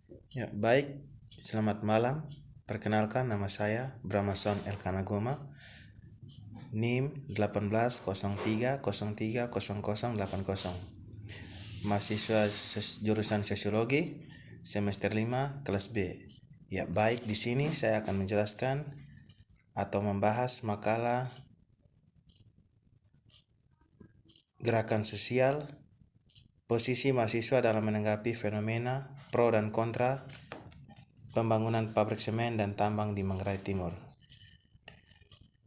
Ya, baik. Selamat malam. Perkenalkan, nama saya Bramason Elkanagoma, NIM 1803030080. Mahasiswa jurusan Sosiologi semester 5 kelas B. Ya, baik, di sini saya akan menjelaskan atau membahas makalah gerakan sosial, posisi mahasiswa dalam menanggapi fenomena pro dan kontra pembangunan pabrik semen dan tambang di Manggarai Timur.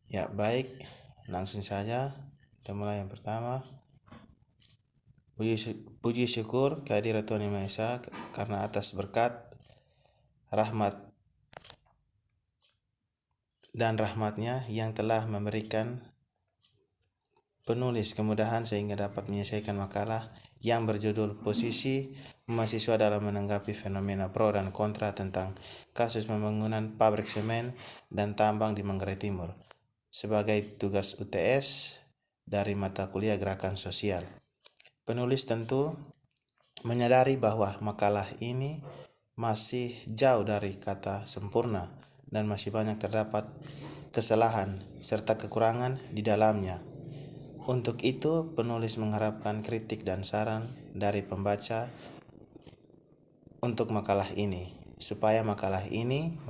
Ya, baik, langsung saja kita mulai. Yang pertama, puji syukur kehadirat Tuhan Yang Maha Esa karena atas berkat, rahmat dan rahmatnya yang telah memberikan penulis kemudahan sehingga dapat menyelesaikan makalah yang berjudul Posisi Mahasiswa dalam Menanggapi Fenomena Pro dan Kontra tentang Kasus Pembangunan Pabrik Semen dan Tambang di Manggarai Timur sebagai tugas UTS dari mata kuliah Gerakan Sosial. Penulis tentu menyadari bahwa makalah ini masih jauh dari kata sempurna dan masih banyak terdapat kesalahan serta kekurangan di dalamnya. Untuk itu, penulis mengharapkan kritik dan saran dari pembaca untuk makalah ini, supaya makalah ini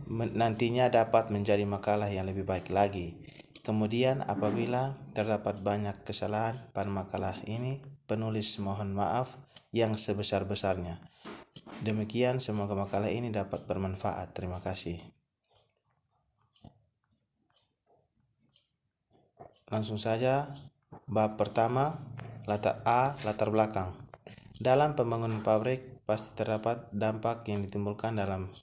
nantinya dapat menjadi makalah yang lebih baik lagi. Kemudian, apabila terdapat banyak kesalahan pada makalah ini, penulis mohon maaf yang sebesar-besarnya. Demikian, semoga makalah ini dapat bermanfaat. Terima kasih. Langsung saja, bab pertama, latar belakang. Dalam pembangunan pabrik, pasti terdapat dampak yang ditimbulkan dalam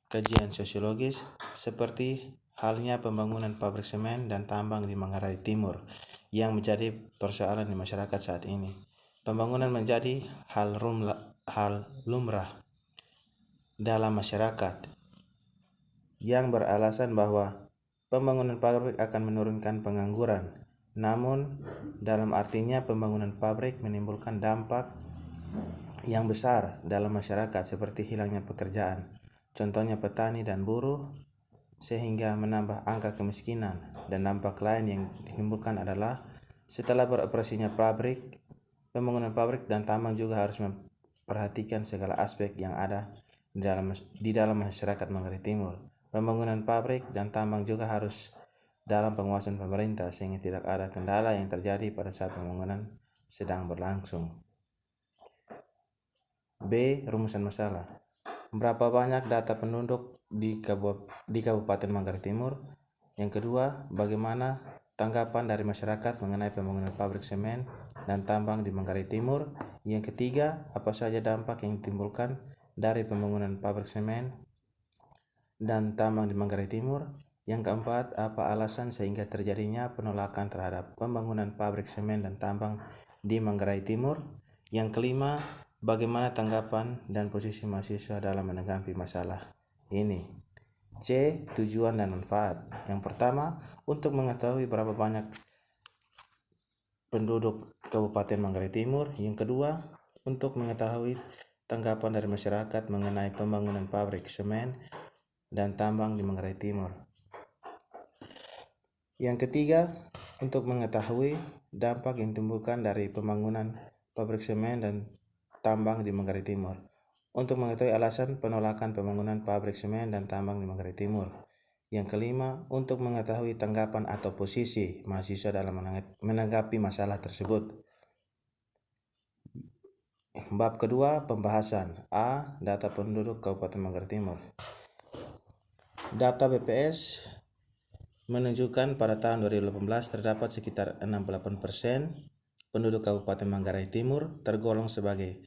kajian sosiologis, seperti halnya pembangunan pabrik semen dan tambang di Manggarai Timur yang menjadi persoalan di masyarakat saat ini. Pembangunan menjadi hal lumrah dalam masyarakat yang beralasan bahwa pembangunan pabrik akan menurunkan pengangguran. Namun, dalam artinya pembangunan pabrik menimbulkan dampak yang besar dalam masyarakat seperti hilangnya pekerjaan, contohnya petani dan buruh, sehingga menambah angka kemiskinan. Dan dampak lain yang ditimbulkan adalah setelah beroperasinya pabrik, pembangunan pabrik dan tambang juga harus memperhatikan segala aspek yang ada di dalam masyarakat Manggarai Timur. Pembangunan pabrik dan tambang juga harus dalam penguasaan pemerintah sehingga tidak ada kendala yang terjadi pada saat pembangunan sedang berlangsung. B. Rumusan masalah. Berapa banyak data penduduk di Kabupaten Manggarai Timur? Yang kedua, bagaimana tanggapan dari masyarakat mengenai pembangunan pabrik semen dan tambang di Manggarai Timur? Yang ketiga, apa saja dampak yang ditimbulkan dari pembangunan pabrik semen dan tambang di Manggarai Timur? Yang keempat, apa alasan sehingga terjadinya penolakan terhadap pembangunan pabrik semen dan tambang di Manggarai Timur? Yang kelima, bagaimana tanggapan dan posisi mahasiswa dalam menanggapi masalah ini? C. Tujuan dan manfaat. Yang pertama, untuk mengetahui berapa banyak penduduk Kabupaten Manggarai Timur. Yang kedua, untuk mengetahui tanggapan dari masyarakat mengenai pembangunan pabrik semen dan tambang di Manggarai Timur. Yang ketiga, untuk mengetahui dampak yang ditimbulkan dari pembangunan pabrik semen dan tambang di Manggarai Timur. Untuk mengetahui alasan penolakan pembangunan pabrik semen dan tambang di Manggarai Timur. Yang kelima, untuk mengetahui tanggapan atau posisi mahasiswa dalam menanggapi masalah tersebut. Bab kedua, pembahasan. A. Data penduduk Kabupaten Manggarai Timur. Data BPS menunjukkan pada tahun 2018 terdapat sekitar 68% penduduk Kabupaten Manggarai Timur tergolong sebagai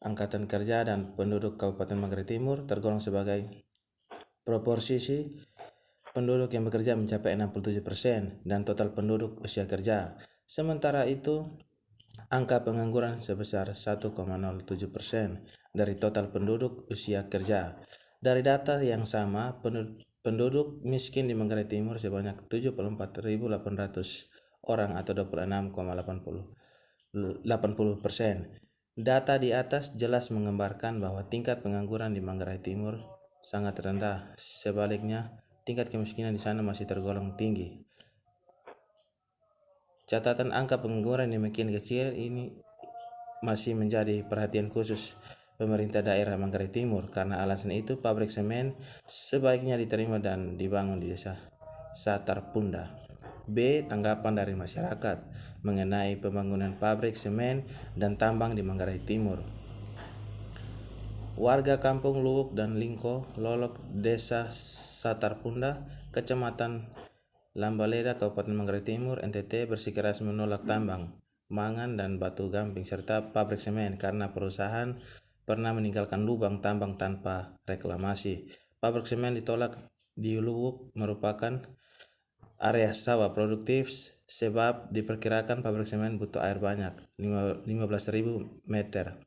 angkatan kerja dan penduduk Kabupaten Manggarai Timur tergolong sebagai proporsi penduduk yang bekerja mencapai 67% dan total penduduk usia kerja. Sementara itu, angka pengangguran sebesar 1,07% dari total penduduk usia kerja. Dari data yang sama, penduduk miskin di Manggarai Timur sebanyak 74.800 orang atau 26,80%. Data di atas jelas menggambarkan bahwa tingkat pengangguran di Manggarai Timur sangat rendah. Sebaliknya, tingkat kemiskinan di sana masih tergolong tinggi. Catatan angka pengangguran yang makin kecil ini masih menjadi perhatian khusus pemerintah daerah Manggarai Timur. Karena alasan itu, pabrik semen sebaiknya diterima dan dibangun di desa Satarpunda. B. Tanggapan dari masyarakat mengenai pembangunan pabrik semen dan tambang di Manggarai Timur. Warga kampung Luwuk dan Lingko, Lolok, desa Satarpunda, kecamatan Lambaleda, Kabupaten Manggarai Timur, NTT bersikeras menolak tambang, mangan dan batu gamping serta pabrik semen karena perusahaan pernah meninggalkan lubang tambang tanpa reklamasi. Pabrik semen ditolak di Luwuk merupakan area sawah produktif sebab diperkirakan pabrik semen butuh air banyak, 15.000 meter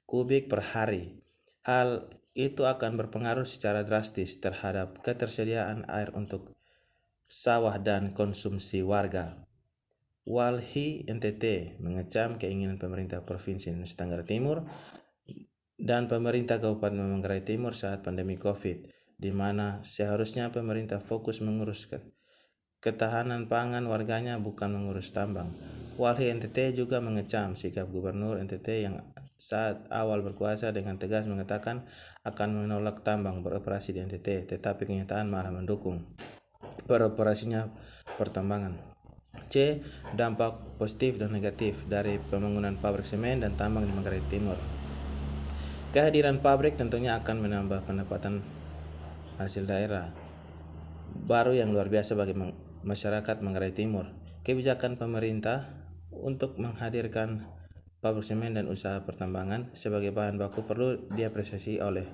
kubik per hari. Hal itu akan berpengaruh secara drastis terhadap ketersediaan air untuk sawah dan konsumsi warga. Walhi NTT mengecam keinginan pemerintah Provinsi Nusa Tenggara Timur dan pemerintah Kabupaten Manggarai Timur saat pandemi COVID, di mana seharusnya pemerintah fokus mengurus ketahanan pangan warganya bukan mengurus tambang. Walhi NTT juga mengecam sikap Gubernur NTT yang saat awal berkuasa dengan tegas mengatakan akan menolak tambang beroperasi di NTT, tetapi kenyataan malah mendukung beroperasinya pertambangan. C. Dampak positif dan negatif dari pembangunan pabrik semen dan tambang di Manggarai Timur. Kehadiran pabrik tentunya akan menambah pendapatan hasil daerah baru yang luar biasa bagi masyarakat Manggarai Timur. Kebijakan pemerintah untuk menghadirkan pabrik semen dan usaha pertambangan sebagai bahan baku perlu diapresiasi oleh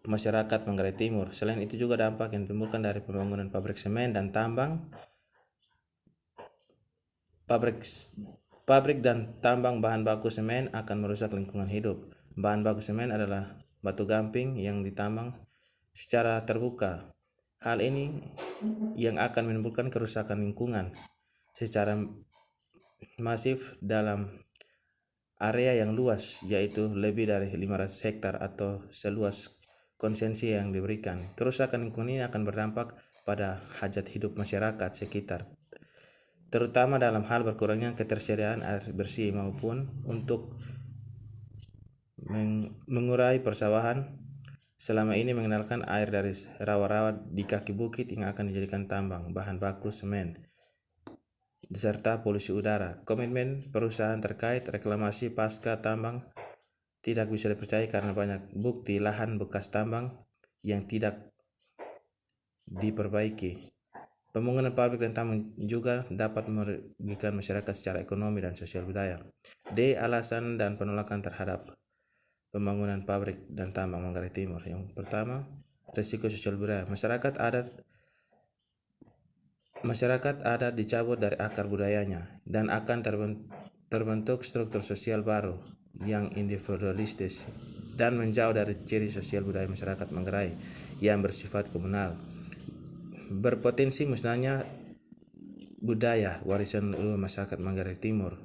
masyarakat Manggarai Timur. Selain itu juga dampak yang ditimbulkan dari pembangunan pabrik semen dan tambang, pabrik dan tambang bahan baku semen akan merusak lingkungan hidup. Bahan baku semen adalah batu gamping yang ditambang secara terbuka. Hal ini yang akan menimbulkan kerusakan lingkungan secara masif dalam area yang luas, yaitu lebih dari 500 hektar atau seluas konsesi yang diberikan. Kerusakan lingkungan ini akan berdampak pada hajat hidup masyarakat sekitar, terutama dalam hal berkurangnya ketersediaan air bersih maupun untuk mengurai persawahan selama ini mengandalkan air dari rawa-rawa di kaki bukit yang akan dijadikan tambang, bahan baku semen, serta polusi udara. Komitmen perusahaan terkait reklamasi pasca tambang tidak bisa dipercaya karena banyak bukti lahan bekas tambang yang tidak diperbaiki. Pembangunan pabrik dan tambang juga dapat merugikan masyarakat secara ekonomi dan sosial budaya. D. Alasan dan penolakan terhadap pembangunan pabrik dan tambang Manggarai Timur. Yang pertama, risiko sosial budaya. Masyarakat adat dicabut dari akar budayanya dan akan terbentuk struktur sosial baru yang individualistis dan menjauh dari ciri sosial budaya masyarakat Manggarai yang bersifat komunal. Berpotensi musnahnya budaya warisan leluhur masyarakat Manggarai Timur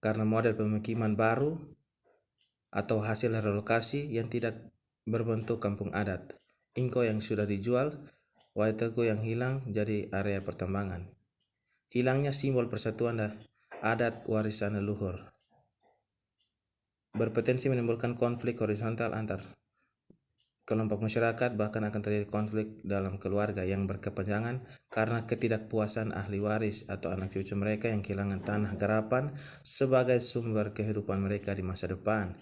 karena model pemukiman baru atau hasil relokasi yang tidak berbentuk kampung adat, ingko yang sudah dijual, waitego yang hilang jadi area pertambangan. Hilangnya simbol persatuan adat warisan leluhur berpotensi menimbulkan konflik horizontal antar kelompok masyarakat, bahkan akan terjadi konflik dalam keluarga yang berkepanjangan karena ketidakpuasan ahli waris atau anak cucu mereka yang kehilangan tanah garapan sebagai sumber kehidupan mereka di masa depan.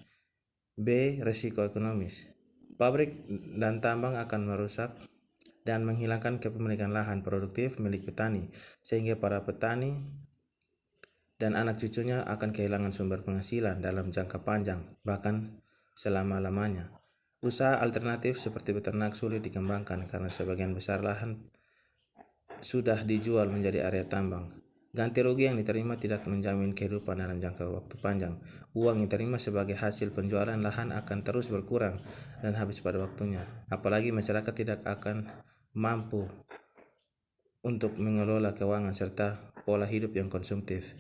B. Risiko ekonomis. Pabrik dan tambang akan merusak dan menghilangkan kepemilikan lahan produktif milik petani, sehingga para petani dan anak cucunya akan kehilangan sumber penghasilan dalam jangka panjang, bahkan selama-lamanya. Usaha alternatif seperti beternak sulit dikembangkan karena sebagian besar lahan sudah dijual menjadi area tambang. Ganti rugi yang diterima tidak menjamin kehidupan dalam jangka waktu panjang. Uang yang diterima sebagai hasil penjualan lahan akan terus berkurang dan habis pada waktunya. Apalagi masyarakat tidak akan mampu untuk mengelola keuangan serta pola hidup yang konsumtif.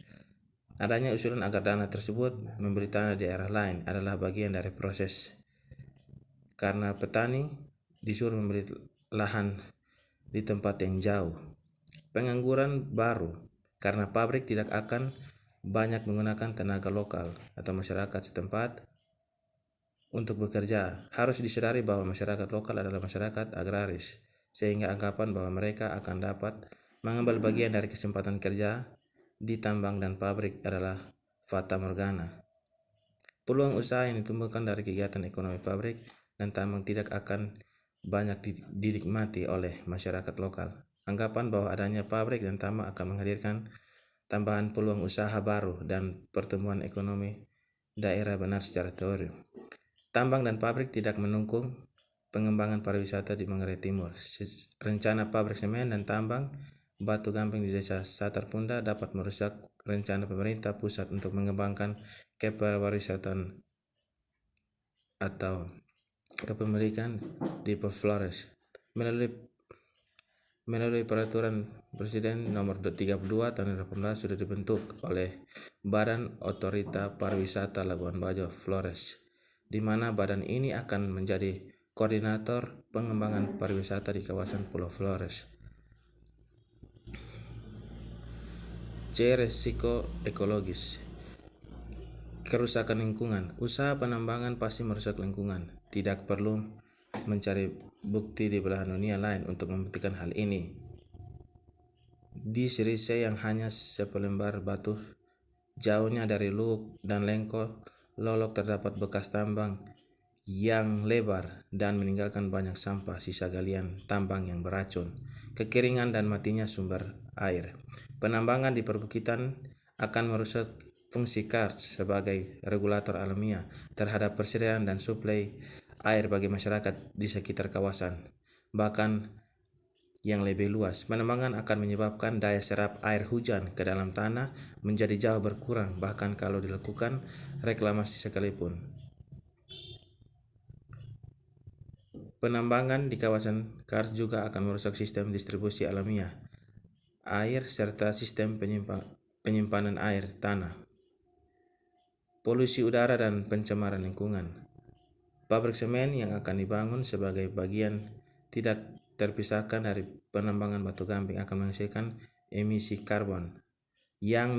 Adanya usulan agar dana tersebut membeli tanah di daerah lain adalah bagian dari proses karena petani disuruh membeli lahan di tempat yang jauh. Pengangguran baru karena pabrik tidak akan banyak menggunakan tenaga lokal atau masyarakat setempat untuk bekerja. Harus disadari bahwa masyarakat lokal adalah masyarakat agraris, sehingga anggapan bahwa mereka akan dapat mengambil bagian dari kesempatan kerja di tambang dan pabrik adalah fata morgana. Peluang usaha yang ditumbuhkan dari kegiatan ekonomi pabrik dan tambang tidak akan banyak dinikmati oleh masyarakat lokal. Anggapan bahwa adanya pabrik dan tambang akan menghadirkan tambahan peluang usaha baru dan pertumbuhan ekonomi daerah benar secara teori. Tambang dan pabrik tidak mendukung pengembangan pariwisata di Manggarai Timur. Rencana pabrik semen dan tambang batu gamping di desa Satarpunda dapat merusak rencana pemerintah pusat untuk mengembangkan kepariwisataan atau kepemilikan di Flores. Melalui peraturan Presiden nomor 32 tahun 2018 sudah dibentuk oleh Badan Otorita Pariwisata Labuan Bajo Flores, di mana badan ini akan menjadi koordinator pengembangan pariwisata di kawasan Pulau Flores. C. Risiko ekologis. Kerusakan lingkungan. Usaha penambangan pasti merusak lingkungan. Tidak perlu mencari bukti di belahan dunia lain untuk membuktikan hal ini. Di Sirise yang hanya sepelembar batu jauhnya dari Luwuk dan Lengko Lolok terdapat bekas tambang yang lebar dan meninggalkan banyak sampah sisa galian tambang yang beracun, kekeringan dan matinya sumber air. Penambangan di perbukitan akan merusak fungsi karst sebagai regulator alamiah terhadap persediaan dan suplai air bagi masyarakat di sekitar kawasan. Bahkan yang lebih luas, penambangan akan menyebabkan daya serap air hujan ke dalam tanah menjadi jauh berkurang bahkan kalau dilakukan reklamasi sekalipun. Penambangan di kawasan karst juga akan merusak sistem distribusi alamiah air serta sistem penyimpanan air tanah. Polusi udara dan pencemaran lingkungan. Pabrik semen yang akan dibangun sebagai bagian tidak terpisahkan dari penambangan batu gamping akan menghasilkan emisi karbon yang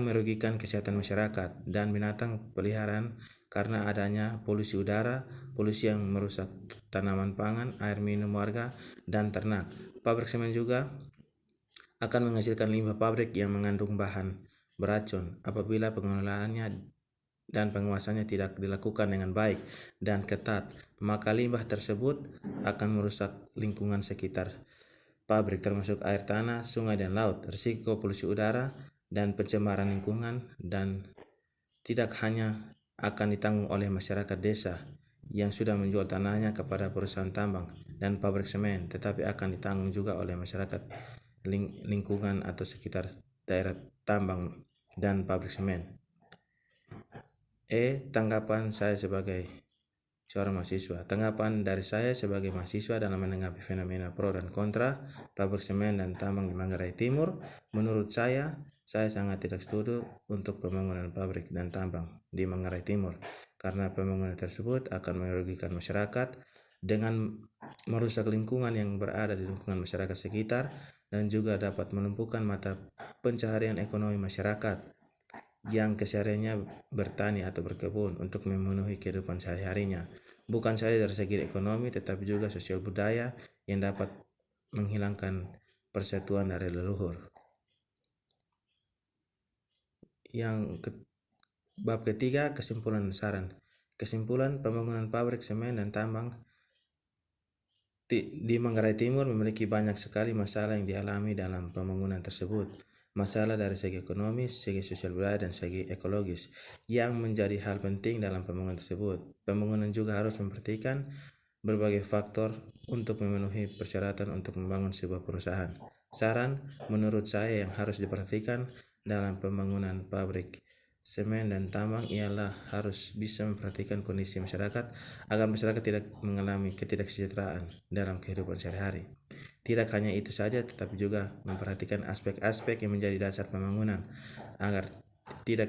merugikan kesehatan masyarakat dan binatang peliharaan karena adanya polusi udara, polusi yang merusak tanaman pangan, air minum warga, dan ternak. Pabrik semen juga akan menghasilkan limbah pabrik yang mengandung bahan beracun apabila pengelolaannya dan pengawasannya tidak dilakukan dengan baik dan ketat, maka limbah tersebut akan merusak lingkungan sekitar pabrik termasuk air tanah, sungai dan laut. Risiko polusi udara dan pencemaran lingkungan dan tidak hanya akan ditanggung oleh masyarakat desa yang sudah menjual tanahnya kepada perusahaan tambang dan pabrik semen, tetapi akan ditanggung juga oleh masyarakat lingkungan atau sekitar daerah tambang dan pabrik semen. Tanggapan saya sebagai seorang mahasiswa. Tanggapan dari saya sebagai mahasiswa dalam menanggapi fenomena pro dan kontra pabrik semen dan tambang di Manggarai Timur, menurut saya sangat tidak setuju untuk pembangunan pabrik dan tambang di Manggarai Timur karena pembangunan tersebut akan merugikan masyarakat dengan merusak lingkungan yang berada di lingkungan masyarakat sekitar dan juga dapat melumpuhkan mata pencaharian ekonomi masyarakat yang kesehariannya bertani atau berkebun untuk memenuhi kehidupan sehari-harinya, bukan saja dari segi ekonomi tetapi juga sosial budaya yang dapat menghilangkan persatuan dari leluhur. Bab ketiga, kesimpulan saran. Kesimpulan, pembangunan pabrik semen dan tambang di Manggarai Timur memiliki banyak sekali masalah yang dialami dalam pembangunan tersebut. Masalah dari segi ekonomi, segi sosial budaya, dan segi ekologis yang menjadi hal penting dalam pembangunan tersebut. Pembangunan juga harus memperhatikan berbagai faktor untuk memenuhi persyaratan untuk membangun sebuah perusahaan. Saran menurut saya yang harus diperhatikan dalam pembangunan pabrik semen dan tambang ialah harus bisa memperhatikan kondisi masyarakat agar masyarakat tidak mengalami ketidaksejahteraan dalam kehidupan sehari-hari. Tidak hanya itu saja tetapi juga memperhatikan aspek-aspek yang menjadi dasar pembangunan agar tidak